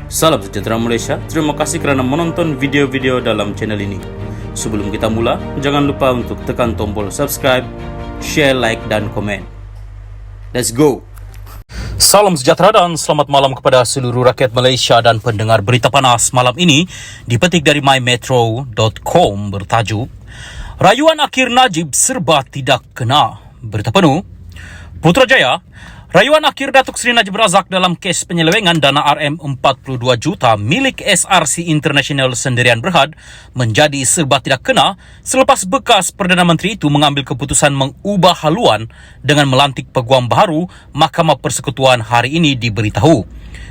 Salam sejahtera Malaysia, terima kasih kerana menonton video-video dalam channel ini. Sebelum kita mula, jangan lupa untuk tekan tombol subscribe, share, like dan komen. Let's go! Salam sejahtera dan selamat malam kepada seluruh rakyat Malaysia dan pendengar berita panas malam ini dipetik dari mymetro.com bertajuk Rayuan akhir Najib serba tidak kena. Berita penuh, Putrajaya, rayuan akhir Datuk Seri Najib Razak dalam kes penyelewengan dana RM42 juta milik SRC International Sendirian Berhad menjadi serba tidak kena selepas bekas Perdana Menteri itu mengambil keputusan mengubah haluan dengan melantik peguam baharu. Mahkamah Persekutuan hari ini diberitahu.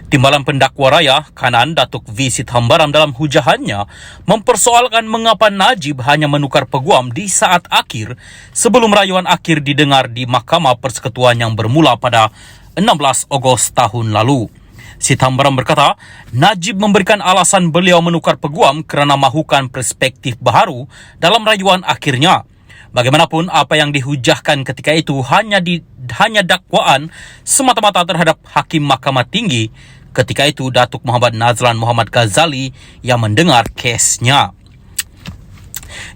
Timbalan Pendakwa Raya Kanan Datuk V. Sithambaram dalam hujahannya mempersoalkan mengapa Najib hanya menukar peguam di saat akhir sebelum rayuan akhir didengar di Mahkamah Persekutuan yang bermula pada 16 Ogos tahun lalu. Sithambaram berkata, Najib memberikan alasan beliau menukar peguam kerana mahukan perspektif baharu dalam rayuan akhirnya. Bagaimanapun, apa yang dihujahkan ketika itu hanya dakwaan semata-mata terhadap Hakim Mahkamah Tinggi ketika itu Datuk Muhammad Nazlan Muhammad Ghazali yang mendengar kesnya.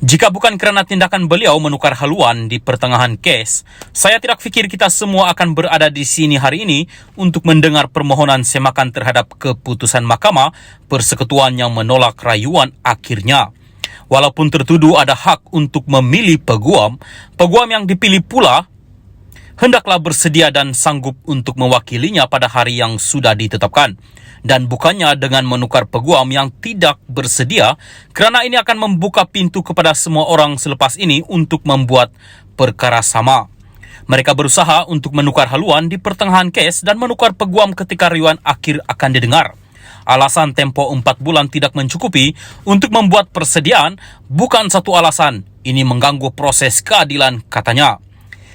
Jika bukan kerana tindakan beliau menukar haluan di pertengahan kes, saya tidak fikir kita semua akan berada di sini hari ini untuk mendengar permohonan semakan terhadap keputusan Mahkamah Persekutuan yang menolak rayuan akhirnya. Walaupun tertuduh ada hak untuk memilih peguam yang dipilih pula hendaklah bersedia dan sanggup untuk mewakilinya pada hari yang sudah ditetapkan. Dan bukannya dengan menukar peguam yang tidak bersedia, kerana ini akan membuka pintu kepada semua orang selepas ini untuk membuat perkara sama. Mereka berusaha untuk menukar haluan di pertengahan kes dan menukar peguam ketika rayuan akhir akan didengar. Alasan tempoh 4 bulan tidak mencukupi untuk membuat persediaan bukan satu alasan. Ini mengganggu proses keadilan, katanya.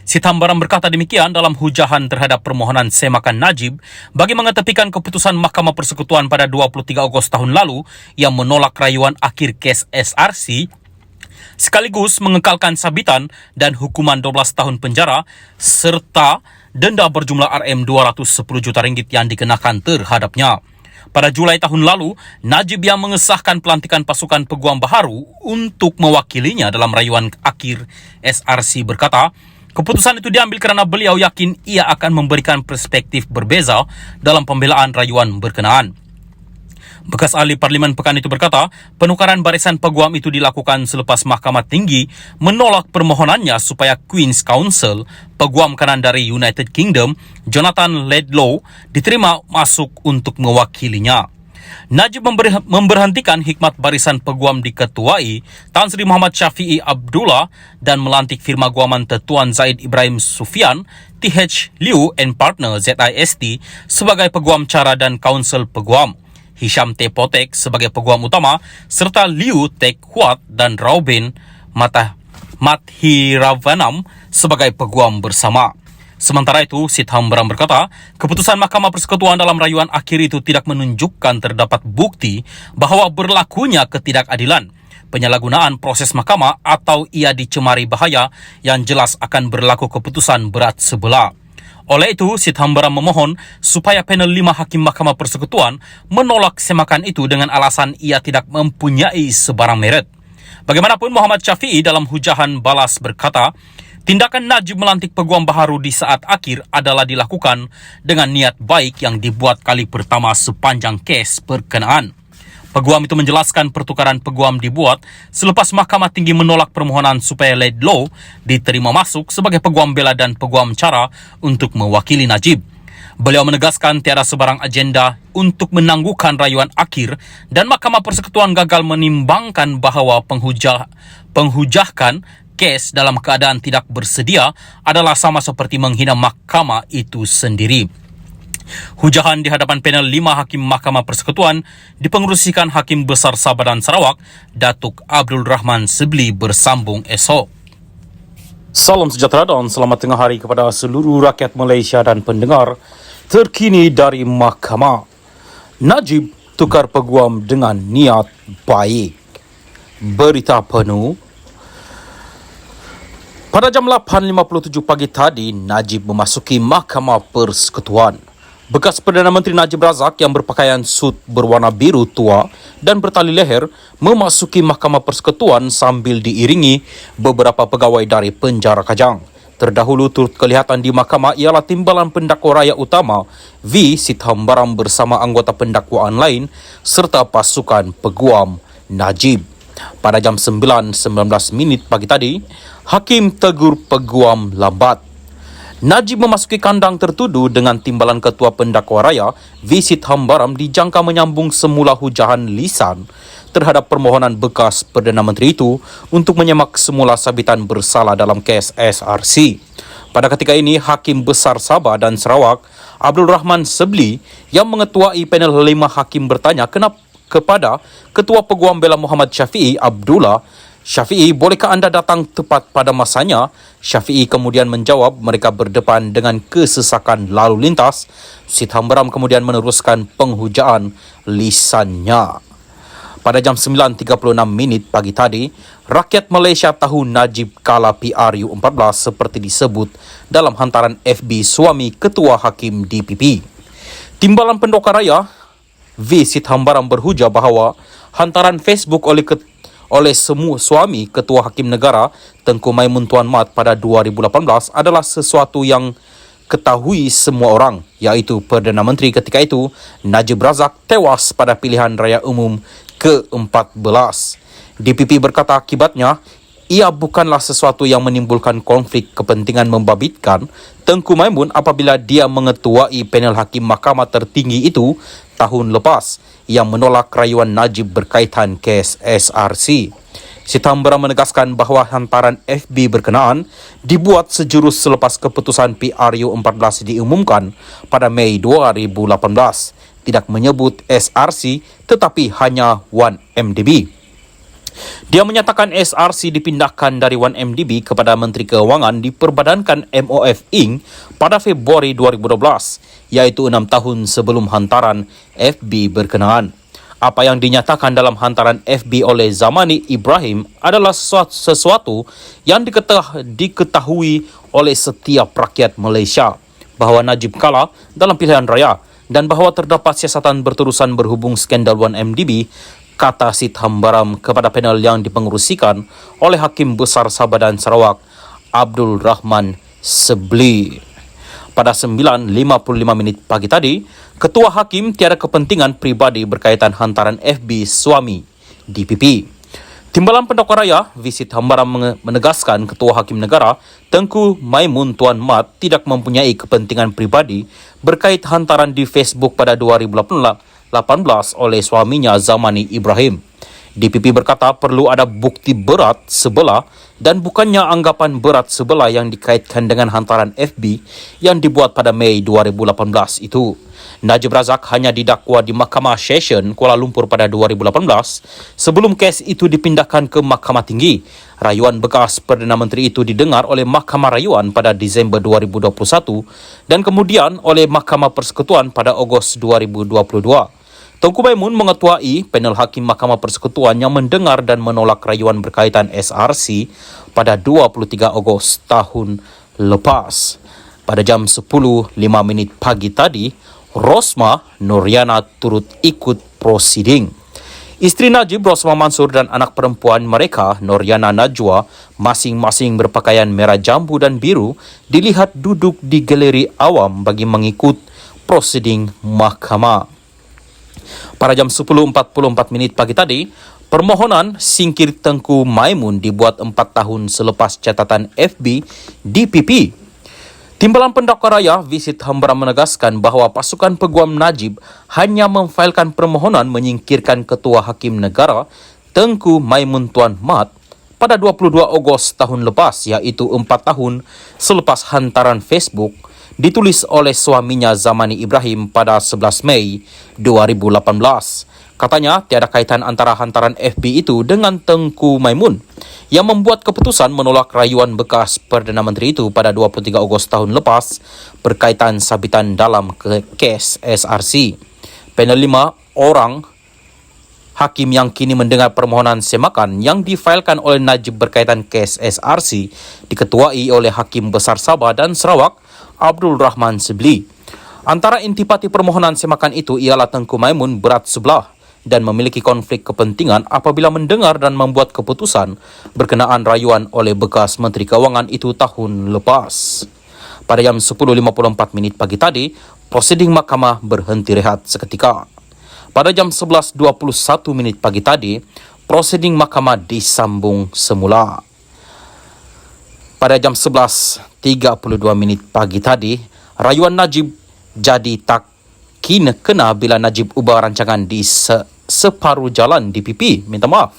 Sithambaram berkata demikian dalam hujahan terhadap permohonan semakan Najib bagi mengetepikan keputusan Mahkamah Persekutuan pada 23 Ogos tahun lalu yang menolak rayuan akhir kes SRC sekaligus mengekalkan sabitan dan hukuman 12 tahun penjara serta denda berjumlah RM210 juta ringgit yang dikenakan terhadapnya. Pada Julai tahun lalu, Najib yang mengesahkan pelantikan pasukan peguam baharu untuk mewakilinya dalam rayuan akhir SRC berkata, keputusan itu diambil kerana beliau yakin ia akan memberikan perspektif berbeza dalam pembelaan rayuan berkenaan. Bekas ahli Parlimen Pekan itu berkata, penukaran barisan peguam itu dilakukan selepas Mahkamah Tinggi menolak permohonannya supaya Queen's Counsel, peguam kanan dari United Kingdom, Jonathan Laidlaw, diterima masuk untuk mewakilinya. Najib memberhentikan hikmat barisan peguam diketuai Tan Sri Muhammad Syafiee Abdullah dan melantik firma guaman Tuan Zaid Ibrahim Sufian, TH Liu and Partner ZIST sebagai peguam cara dan kaunsil peguam, Hisham T. Potek sebagai peguam utama serta Liu Tek Huat dan Rauben Mathiravanam sebagai peguam bersama. Sementara itu, Sithambaram berkata, keputusan Mahkamah Persekutuan dalam rayuan akhir itu tidak menunjukkan terdapat bukti bahawa berlakunya ketidakadilan, penyalahgunaan proses mahkamah atau ia dicemari bahaya yang jelas akan berlaku keputusan berat sebelah. Oleh itu, Sithambaram memohon supaya panel 5 Hakim Mahkamah Persekutuan menolak semakan itu dengan alasan ia tidak mempunyai sebarang meret. Bagaimanapun, Muhammad Syafiee dalam hujahan balas berkata, tindakan Najib melantik peguam baharu di saat akhir adalah dilakukan dengan niat baik yang dibuat kali pertama sepanjang kes berkenaan. Peguam itu menjelaskan pertukaran peguam dibuat selepas Mahkamah Tinggi menolak permohonan supaya Laidlaw diterima masuk sebagai peguam bela dan peguam cara untuk mewakili Najib. Beliau menegaskan tiada sebarang agenda untuk menangguhkan rayuan akhir dan Mahkamah Persekutuan gagal menimbangkan bahawa penghujahkan kes dalam keadaan tidak bersedia adalah sama seperti menghina mahkamah itu sendiri. Hujahan di hadapan panel 5 Hakim Mahkamah Persekutuan dipengerusikan Hakim Besar Sabah dan Sarawak, Datuk Abdul Rahman Sebli bersambung esok. Salam sejahtera dan selamat tengah hari kepada seluruh rakyat Malaysia dan pendengar terkini dari Mahkamah. Najib tukar peguam dengan niat baik. Berita penuh. Pada jam 8.57 pagi tadi, Najib memasuki Mahkamah Persekutuan. Bekas Perdana Menteri Najib Razak yang berpakaian sut berwarna biru tua dan bertali leher memasuki Mahkamah Persekutuan sambil diiringi beberapa pegawai dari penjara Kajang. Terdahulu turut kelihatan di mahkamah ialah timbalan pendakwa raya utama V. Sithambaram bersama anggota pendakwaan lain serta pasukan peguam Najib. Pada jam 9.19 pagi tadi, Hakim tegur peguam lambat. Najib memasuki kandang tertuduh dengan timbalan Ketua Pendakwa Raya V. Sithambaram dijangka menyambung semula hujahan lisan terhadap permohonan bekas Perdana Menteri itu untuk menyemak semula sabitan bersalah dalam kes SRC. Pada ketika ini, Hakim Besar Sabah dan Sarawak Abdul Rahman Sebli yang mengetuai panel 5 hakim bertanya kepada Ketua Peguam Bela Muhammad Syafiee Abdullah, "Syafiee, bolehkah anda datang tepat pada masanya?" Syafiee kemudian menjawab mereka berdepan dengan kesesakan lalu lintas. Sithambaram kemudian meneruskan penghujaan lisannya. Pada jam 9.36 pagi tadi, rakyat Malaysia tahu Najib kalah PRU14 seperti disebut dalam hantaran FB suami Ketua Hakim DPP. Timbalan Pendakwa Raya V. Sithambaram berhujah bahawa hantaran Facebook oleh semua suami Ketua Hakim Negara Tengku Maimun Tuan Mat pada 2018 adalah sesuatu yang ketahui semua orang, iaitu Perdana Menteri ketika itu Najib Razak tewas pada pilihan raya umum ke-14. DPP berkata akibatnya ia bukanlah sesuatu yang menimbulkan konflik kepentingan membabitkan Tengku Maimun apabila dia mengetuai panel hakim mahkamah tertinggi itu tahun lepas yang menolak rayuan Najib berkaitan kes SRC. Sithambaram menegaskan bahawa hantaran FB berkenaan dibuat sejurus selepas keputusan PRU14 diumumkan pada Mei 2018. Tidak menyebut SRC tetapi hanya 1MDB. Dia menyatakan SRC dipindahkan dari 1MDB kepada Menteri Keuangan diperbadankan MOF Inc. pada Februari 2012, iaitu 6 tahun sebelum hantaran FB berkenaan. Apa yang dinyatakan dalam hantaran FB oleh Zamani Ibrahim adalah sesuatu yang diketahui oleh setiap rakyat Malaysia, bahawa Najib kalah dalam pilihan raya dan bahawa terdapat siasatan berterusan berhubung skandal 1MDB, kata Sithambaram kepada panel yang dipengerusikan oleh Hakim Besar Sabah dan Sarawak Abdul Rahman Sebli. Pada 9.55 pagi tadi, Ketua Hakim tiada kepentingan pribadi berkaitan hantaran FB suami DPP. Timbalan Pendakwa Raya V. Sithambaram menegaskan Ketua Hakim Negara Tengku Maimun Tuan Mat tidak mempunyai kepentingan pribadi berkait hantaran di Facebook pada 2018 oleh suaminya Zamani Ibrahim. DPP berkata perlu ada bukti berat sebelah dan bukannya anggapan berat sebelah yang dikaitkan dengan hantaran FB yang dibuat pada Mei 2018 itu. Najib Razak hanya didakwa di Mahkamah Session Kuala Lumpur pada 2018 sebelum kes itu dipindahkan ke Mahkamah Tinggi. Rayuan bekas Perdana Menteri itu didengar oleh Mahkamah Rayuan pada Disember 2021 dan kemudian oleh Mahkamah Persekutuan pada Ogos 2022. Tengku Maimun mengetuai panel hakim Mahkamah Persekutuan yang mendengar dan menolak rayuan berkaitan SRC pada 23 Ogos tahun lepas. Pada jam 10.05 pagi tadi, Rosmah Noriana turut ikut prosiding. Isteri Najib, Rosmah Mansur dan anak perempuan mereka, Noriana Najwa, masing-masing berpakaian merah jambu dan biru, dilihat duduk di galeri awam bagi mengikut prosiding mahkamah. Pada jam 10.44 pagi tadi, permohonan singkir Tengku Maimun dibuat 4 tahun selepas catatan FB DPP. Timbalan Pendakwa Raya V. Sithambaram menegaskan bahawa pasukan peguam Najib hanya memfailkan permohonan menyingkirkan Ketua Hakim Negara Tengku Maimun Tuan Mat pada 22 Ogos tahun lepas, iaitu 4 tahun selepas hantaran Facebook ditulis oleh suaminya Zamani Ibrahim pada 11 Mei 2018. Katanya tiada kaitan antara hantaran FB itu dengan Tengku Maimun yang membuat keputusan menolak rayuan bekas Perdana Menteri itu pada 23 Ogos tahun lepas berkaitan sabitan dalam kes SRC. Panel 5 orang hakim yang kini mendengar permohonan semakan yang difailkan oleh Najib berkaitan kes SRC diketuai oleh Hakim Besar Sabah dan Sarawak Abdul Rahman Sebli. Antara intipati permohonan semakan itu ialah Tengku Maimun berat sebelah dan memiliki konflik kepentingan apabila mendengar dan membuat keputusan berkenaan rayuan oleh bekas Menteri Kewangan itu tahun lepas. Pada jam 10.54 pagi tadi, prosiding mahkamah berhenti rehat seketika. Pada jam 11.21 pagi tadi, prosiding mahkamah disambung semula. Pada jam 11.32 pagi tadi, rayuan Najib jadi tak kena bila Najib ubah rancangan di separuh jalan DPP. Minta maaf.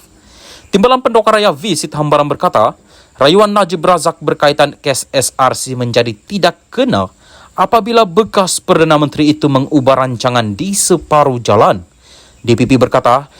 Timbalan Pendokar Raya V. Sithambaram berkata, rayuan Najib Razak berkaitan kes SRC menjadi tidak kena apabila bekas Perdana Menteri itu mengubah rancangan di separuh jalan. DPP berkata,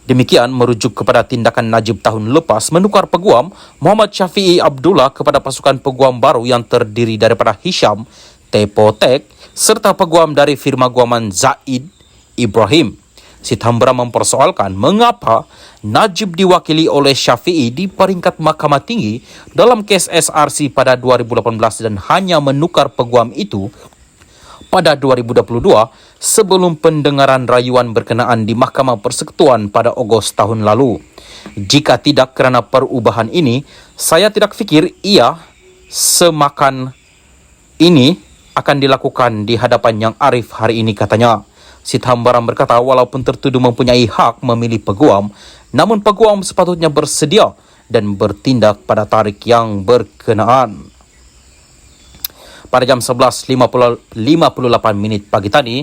demikian merujuk kepada tindakan Najib tahun lepas menukar peguam Muhammad Syafi'i Abdullah kepada pasukan peguam baru yang terdiri daripada Hisham Tepotek serta peguam dari firma guaman Zaid Ibrahim. Sithambaram mempersoalkan mengapa Najib diwakili oleh Syafi'i di peringkat Mahkamah Tinggi dalam kes SRC pada 2018 dan hanya menukar peguam itu pada 2022 sebelum pendengaran rayuan berkenaan di Mahkamah Persekutuan pada Ogos tahun lalu. Jika tidak kerana perubahan ini, saya tidak fikir ia semakan ini akan dilakukan di hadapan Yang Arif hari ini, katanya. Sithambaram berkata walaupun tertuduh mempunyai hak memilih peguam, namun peguam sepatutnya bersedia dan bertindak pada tarikh yang berkenaan. Pada jam 11.58 pagi tadi,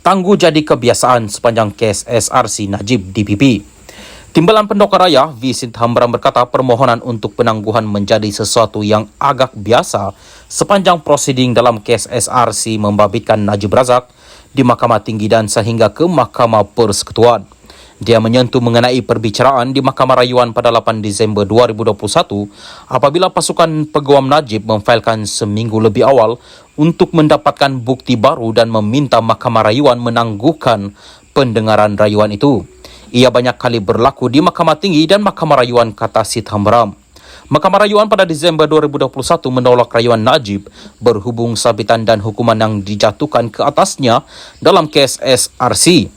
tangguh jadi kebiasaan sepanjang kes SRC Najib DPP. Timbalan Pendokar Raya V. Sithambaram berkata permohonan untuk penangguhan menjadi sesuatu yang agak biasa sepanjang prosiding dalam kes SRC membabitkan Najib Razak di Mahkamah Tinggi dan sehingga ke Mahkamah Persekutuan. Dia menyentuh mengenai perbicaraan di Mahkamah Rayuan pada 8 Disember 2021 apabila pasukan peguam Najib memfailkan seminggu lebih awal untuk mendapatkan bukti baru dan meminta Mahkamah Rayuan menangguhkan pendengaran rayuan itu. Ia banyak kali berlaku di Mahkamah Tinggi dan Mahkamah Rayuan, kata Sithambaram. Mahkamah Rayuan pada Disember 2021 menolak rayuan Najib berhubung sabitan dan hukuman yang dijatuhkan ke atasnya dalam kes SRC.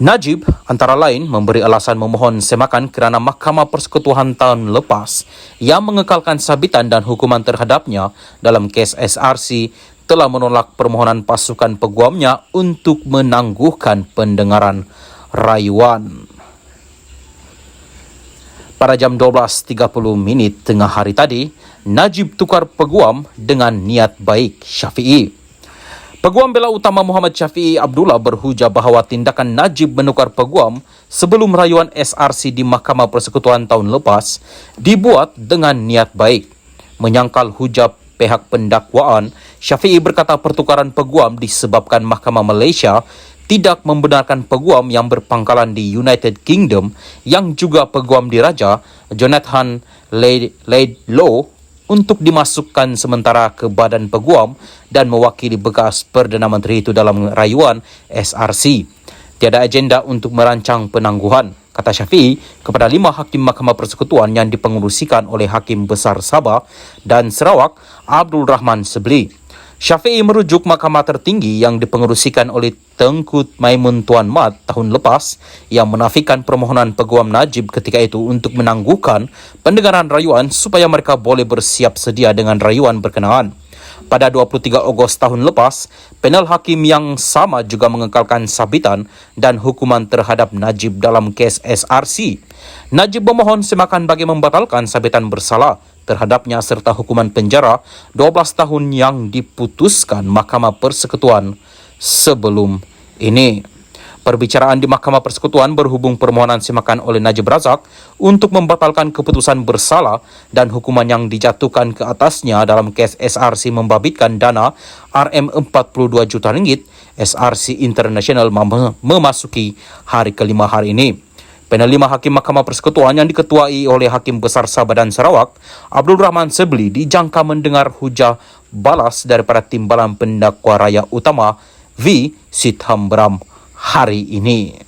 Najib antara lain memberi alasan memohon semakan kerana Mahkamah Persekutuan tahun lepas yang mengekalkan sabitan dan hukuman terhadapnya dalam kes SRC telah menolak permohonan pasukan peguamnya untuk menangguhkan pendengaran rayuan. Pada jam 12.30 tengah hari tadi, Najib tukar peguam dengan niat baik Syafi'i. Peguam Bela Utama Muhammad Syafi'i Abdullah berhujah bahawa tindakan Najib menukar peguam sebelum rayuan SRC di Mahkamah Persekutuan tahun lepas dibuat dengan niat baik. Menyangkal hujah pihak pendakwaan, Syafi'i berkata pertukaran peguam disebabkan Mahkamah Malaysia tidak membenarkan peguam yang berpangkalan di United Kingdom yang juga peguam diraja, Jonathan Laidlaw, untuk dimasukkan sementara ke badan peguam dan mewakili bekas Perdana Menteri itu dalam rayuan SRC. Tiada agenda untuk merancang penangguhan, kata Syafi'i kepada 5 hakim Mahkamah Persekutuan yang dipengerusikan oleh Hakim Besar Sabah dan Sarawak Abdul Rahman Sebli. Syafi'i merujuk Mahkamah Tertinggi yang dipengerusikan oleh Tengku Maimun Tuan Mat tahun lepas yang menafikan permohonan peguam Najib ketika itu untuk menangguhkan pendengaran rayuan supaya mereka boleh bersiap sedia dengan rayuan berkenaan. Pada 23 Ogos tahun lepas, panel hakim yang sama juga mengekalkan sabitan dan hukuman terhadap Najib dalam kes SRC. Najib memohon semakan bagi membatalkan sabitan bersalah terhadapnya serta hukuman penjara 12 tahun yang diputuskan Mahkamah Persekutuan sebelum ini. Perbicaraan di Mahkamah Persekutuan berhubung permohonan semakan oleh Najib Razak untuk membatalkan keputusan bersalah dan hukuman yang dijatuhkan ke atasnya dalam kes SRC membabitkan dana RM42 juta ringgit. SRC International memasuki hari kelima hari ini. Panel 5 Hakim Mahkamah Persekutuan yang diketuai oleh Hakim Besar Sabah dan Sarawak, Abdul Rahman Sebli, dijangka mendengar hujah balas daripada Timbalan Pendakwa Raya Utama V. Sithambaram hari ini.